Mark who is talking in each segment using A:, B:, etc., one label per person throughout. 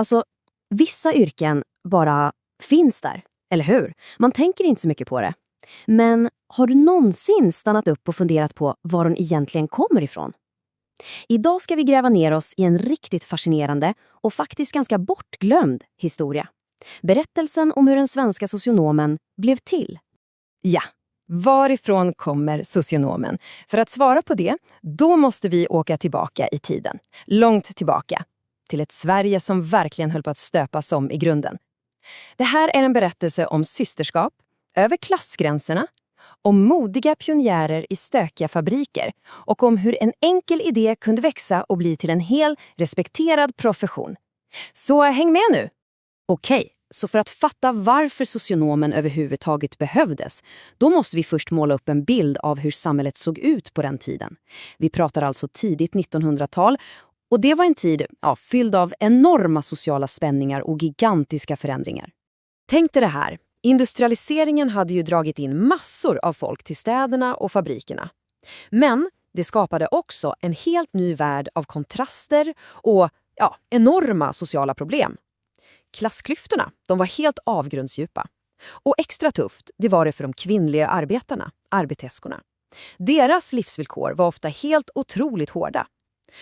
A: Alltså, vissa yrken bara finns där, eller hur? Man tänker inte så mycket på det. Men har du någonsin stannat upp och funderat på var de egentligen kommer ifrån? Idag ska vi gräva ner oss i en riktigt fascinerande och faktiskt ganska bortglömd historia. Berättelsen om hur den svenska socionomen blev till.
B: Ja, varifrån kommer socionomen? För att svara på det, då måste vi åka tillbaka i tiden. Långt tillbaka. Till ett Sverige som verkligen höll på att stöpas om i grunden. Det här är en berättelse om systerskap, över klassgränserna, om modiga pionjärer i stökiga fabriker och om hur en enkel idé kunde växa och bli till en hel respekterad profession. Så häng med nu!
A: Okej, så för att fatta varför socionomen överhuvudtaget behövdes, då måste vi först måla upp en bild av hur samhället såg ut på den tiden. Vi pratar alltså tidigt 1900-tal. Och det var en tid fylld av enorma sociala spänningar och gigantiska förändringar.
B: Tänk dig det här. Industrialiseringen hade ju dragit in massor av folk till städerna och fabrikerna. Men det skapade också en helt ny värld av kontraster och enorma sociala problem. Klassklyftorna, de var helt avgrundsdjupa. Och extra tufft, det var det för de kvinnliga arbetarna, arbeteskorna. Deras livsvillkor var ofta helt otroligt hårda.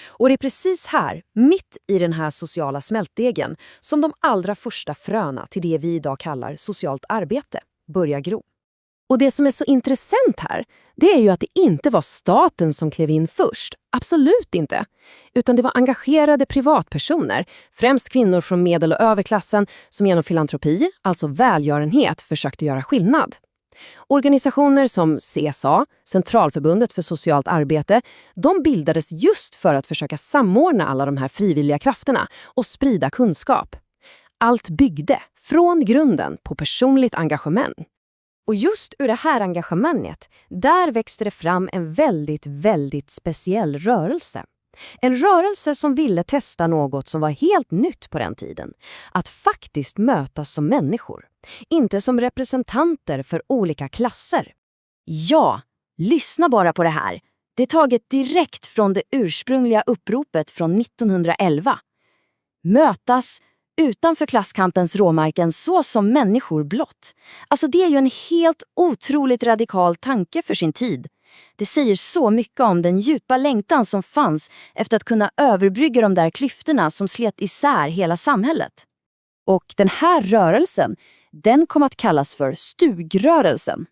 B: Och det är precis här, mitt i den här sociala smältdegen, som de allra första fröna till det vi idag kallar socialt arbete börjar gro.
A: Och det som är så intressant här, det är ju att det inte var staten som klev in först. Absolut inte. Utan det var engagerade privatpersoner, främst kvinnor från medel- och överklassen, som genom filantropi, alltså välgörenhet, försökte göra skillnad. Organisationer som CSA, Centralförbundet för socialt arbete, de bildades just för att försöka samordna alla de här frivilliga krafterna och sprida kunskap. Allt byggde från grunden på personligt engagemang. Och just ur det här engagemanget, där växte det fram en väldigt, väldigt speciell rörelse. En rörelse som ville testa något som var helt nytt på den tiden. Att faktiskt mötas som människor. Inte som representanter för olika klasser. Ja, lyssna bara på det här. Det är taget direkt från det ursprungliga uppropet från 1911. Mötas utanför klasskampens råmarken så som människor blott. Alltså det är ju en helt otroligt radikal tanke för sin tid. Det säger så mycket om den djupa längtan som fanns efter att kunna överbrygga de där klyftorna som slet isär hela samhället. Och den här rörelsen, den kom att kallas för stugrörelsen.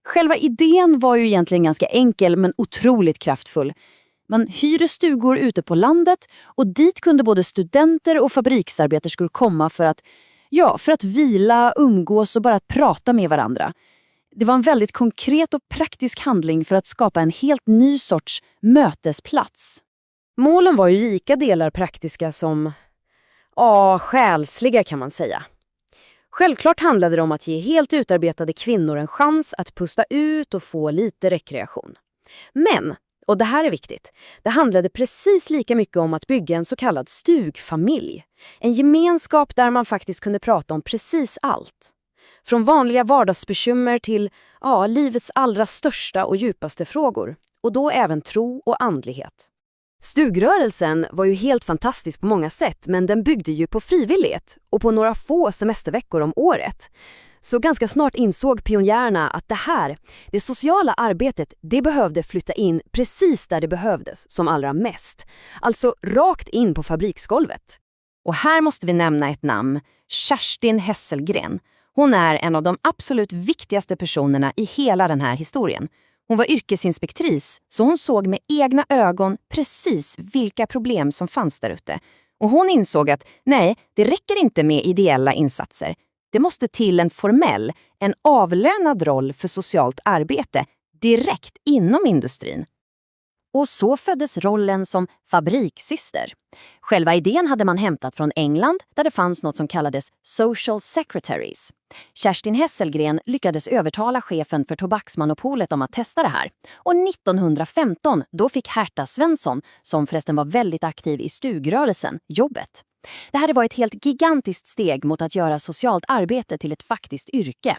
A: Själva idén var ju egentligen ganska enkel men otroligt kraftfull. Man hyrde stugor ute på landet och dit kunde både studenter och fabriksarbeterskor komma för att vila, umgås och bara att prata med varandra. Det var en väldigt konkret och praktisk handling för att skapa en helt ny sorts mötesplats. Målen var ju lika delar praktiska som själsliga kan man säga. Självklart handlade det om att ge helt utarbetade kvinnor en chans att pusta ut och få lite rekreation. Men, och det här är viktigt, det handlade precis lika mycket om att bygga en så kallad stugfamilj. En gemenskap där man faktiskt kunde prata om precis allt. Från vanliga vardagsbekymmer till livets allra största och djupaste frågor. Och då även tro och andlighet. Stugrörelsen var ju helt fantastisk på många sätt, men den byggde ju på frivillighet och på några få semesterveckor om året. Så ganska snart insåg pionjärerna att det sociala arbetet, det behövde flytta in precis där det behövdes som allra mest. Alltså rakt in på fabriksgolvet. Och här måste vi nämna ett namn, Kerstin Hesselgren. Hon är en av de absolut viktigaste personerna i hela den här historien. Hon var yrkesinspektris, så hon såg med egna ögon precis vilka problem som fanns där ute. Och hon insåg att nej, det räcker inte med ideella insatser. Det måste till en avlönad roll för socialt arbete direkt inom industrin. Och så föddes rollen som fabrikssyster. Själva idén hade man hämtat från England där det fanns något som kallades social secretaries. Kerstin Hesselgren lyckades övertala chefen för tobaksmonopolet om att testa det här. Och 1915 då fick Herta Svensson, som förresten var väldigt aktiv i stugrörelsen, jobbet. Det här var ett helt gigantiskt steg mot att göra socialt arbete till ett faktiskt yrke.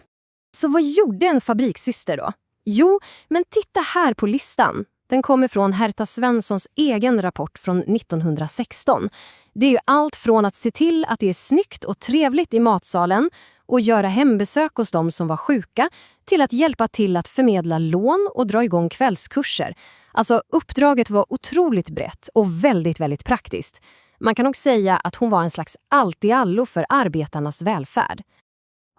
A: Så vad gjorde en fabrikssyster då? Jo, men titta här på listan. Den kommer från Herta Svenssons egen rapport från 1916. Det är ju allt från att se till att det är snyggt och trevligt i matsalen och göra hembesök hos de som var sjuka till att hjälpa till att förmedla lån och dra igång kvällskurser. Alltså uppdraget var otroligt brett och väldigt, väldigt praktiskt. Man kan nog säga att hon var en slags allt-i-allo för arbetarnas välfärd.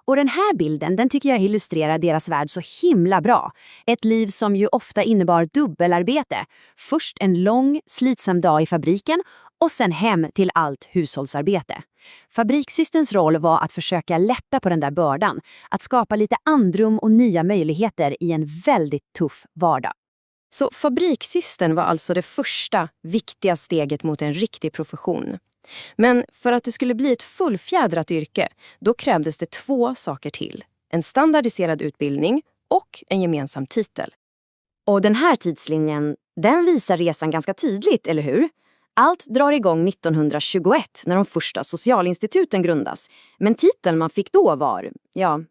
B: Och den här bilden, den tycker jag illustrerar deras värld så himla bra. Ett liv som ju ofta innebar dubbelarbete. Först en lång, slitsam dag i fabriken och sen hem till allt hushållsarbete. Fabrikssysterns roll var att försöka lätta på den där bördan. Att skapa lite andrum och nya möjligheter i en väldigt tuff vardag.
A: Så fabrikssystern var alltså det första viktiga steget mot en riktig profession. Men för att det skulle bli ett fullfjädrat yrke, då krävdes det 2 saker till. En standardiserad utbildning och en gemensam titel.
B: Och den här tidslinjen, den visar resan ganska tydligt, eller hur? Allt drar igång 1921 när de första socialinstituten grundas. Men titeln man fick då var,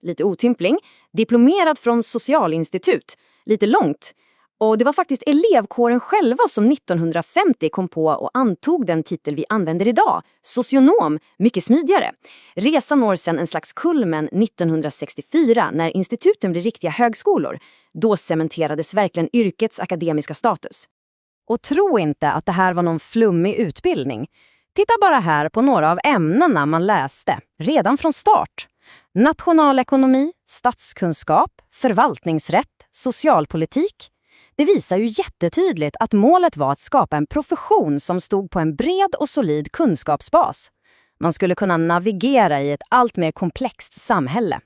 B: lite otympling, diplomerad från socialinstitut. Lite långt. Och det var faktiskt elevkåren själva som 1950 kom på och antog den titel vi använder idag, socionom, mycket smidigare. Resan når sedan en slags kulmen 1964 när instituten blev riktiga högskolor. Då cementerades verkligen yrkets akademiska status.
A: Och tro inte att det här var någon flummig utbildning. Titta bara här på några av ämnena man läste, redan från start. Nationalekonomi, statskunskap, förvaltningsrätt, socialpolitik. Det visar ju jättetydligt att målet var att skapa en profession som stod på en bred och solid kunskapsbas. Man skulle kunna navigera i ett allt mer komplext samhälle.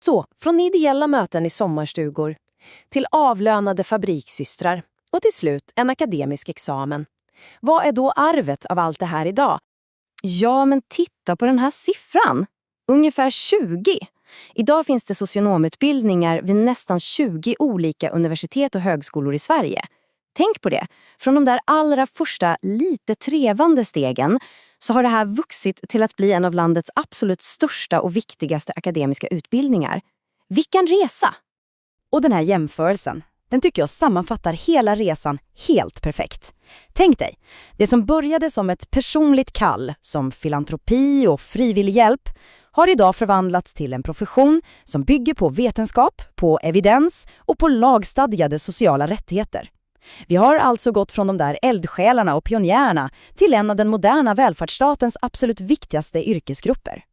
A: Så, från ideella möten i sommarstugor till avlönade fabrikssystrar och till slut en akademisk examen. Vad är då arvet av allt det här idag? Ja, men titta på den här siffran. Ungefär 20. Idag finns det socionomutbildningar vid nästan 20 olika universitet och högskolor i Sverige. Tänk på det. Från de där allra första lite trevande stegen så har det här vuxit till att bli en av landets absolut största och viktigaste akademiska utbildningar. Vilken resa!
B: Och den här jämförelsen, den tycker jag sammanfattar hela resan helt perfekt. Tänk dig, det som började som ett personligt kall, som filantropi och frivillig hjälp, har idag förvandlats till en profession som bygger på vetenskap, på evidens och på lagstadgade sociala rättigheter. Vi har alltså gått från de där eldsjälarna och pionjärerna till en av den moderna välfärdsstatens absolut viktigaste yrkesgrupper.